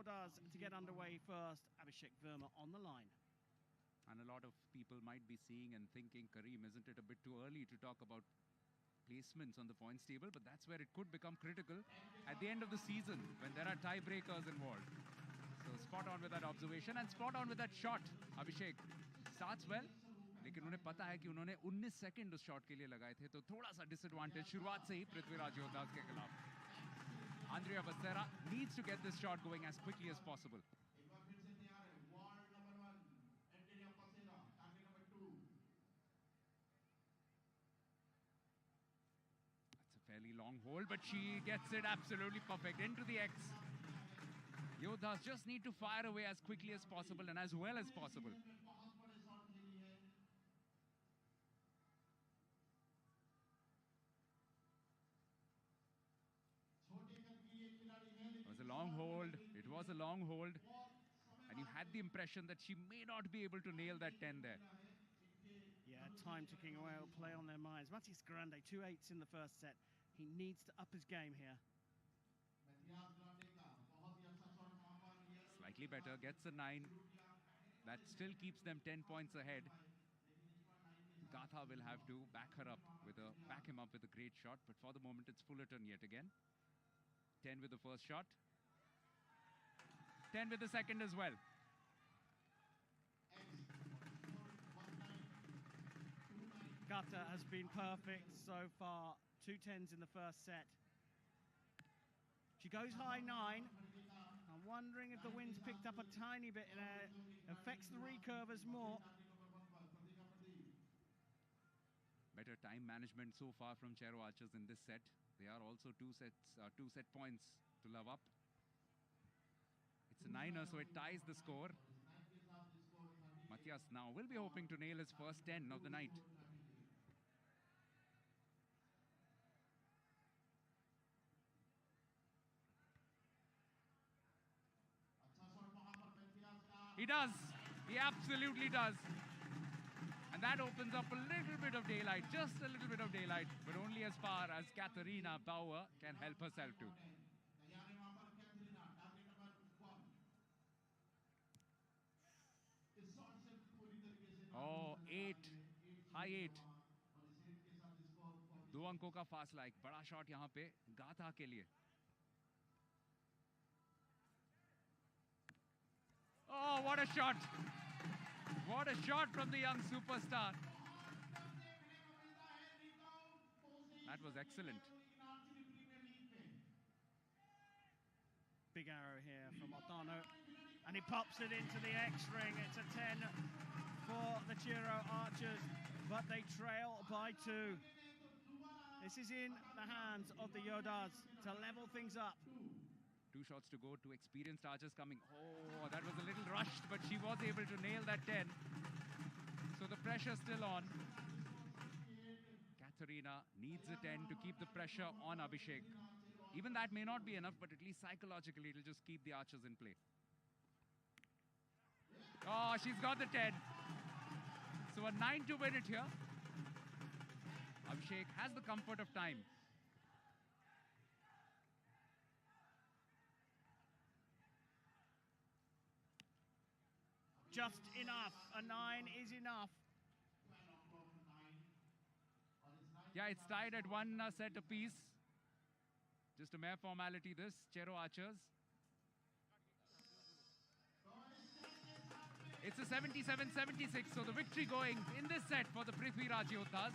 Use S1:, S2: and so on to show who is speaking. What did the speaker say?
S1: Yodhas to get underway first. Abhishek Verma on the line.
S2: And a lot of people might be seeing and thinking, Kareem, isn't it a bit too early to talk about placements on the points table? But that's where it could become critical at the end of the season when there are tiebreakers involved. So spot on with that observation and spot on with that shot. Abhishek starts well, लेकिन उन्हें पता है कि उन्होंने 19 second उस shot के लिए लगाए थे, तो थोड़ा सा डिसएडवांटेज शुरुआत से ही पृथ्वीराज योद्धास के खिलाफ. Andrea Becerra needs to get this shot going as quickly as possible. That's a fairly long hold, but she gets it absolutely perfect into the X. Yodhas just need to fire away as quickly as possible and as well as possible. It was a long hold. It was a long hold. And you had the impression that she may not be able to nail that 10 there.
S1: Yeah, time ticking away will play on their minds. Matías Grande, 2-8s in the first set. He needs to up his game here.
S2: Slightly better, gets a 9. That still keeps them 10 points ahead. Gatha will have to back him up with a great shot, but for the moment it's Fullerton yet again. 10 with the first shot. 10 with the second as well.
S1: Gatha has been perfect so far. 2 10s in the first set. She goes high 9. I'm wondering if the wind's picked up a tiny bit and affects the recurvers more.
S2: Better time management so far from Chero Archers in this set. They are also 2 set points to love up. It's a 9er, so it ties the score. Matías now will be hoping to nail his first 10 of the night. He does. He absolutely does. And that opens up a little bit of daylight, just a little bit of daylight, but only as far as Katharina Bauer can help herself to. Oh, 8. High 8. 2 अंकों का फासला, एक बड़ा shot यहाँ पे गाथा के लिए. Oh, what a shot! What a shot from the young superstar. That was excellent.
S1: Big arrow here from Othano, and he pops it into the X-ring. It's a 10 for the Chero Archers, but they trail by 2. This is in the hands of the Yodhas to level things up.
S2: 2 shots to go, 2 experienced archers coming. Oh, that was a little rushed, but she was able to nail that 10. So the pressure's still on. Katharina needs a 10 to keep the pressure on Abhishek. Even that may not be enough, but at least psychologically, it'll just keep the archers in play. Oh, she's got the 10. So a 9 to win it here. Abhishek has the comfort of time.
S1: Just enough. A 9 is enough.
S2: Yeah, it's tied at 1 set apiece. Just a mere formality this. Chero Archers. It's a 77-76, so the victory going in this set for the Prithviraj Yodhas.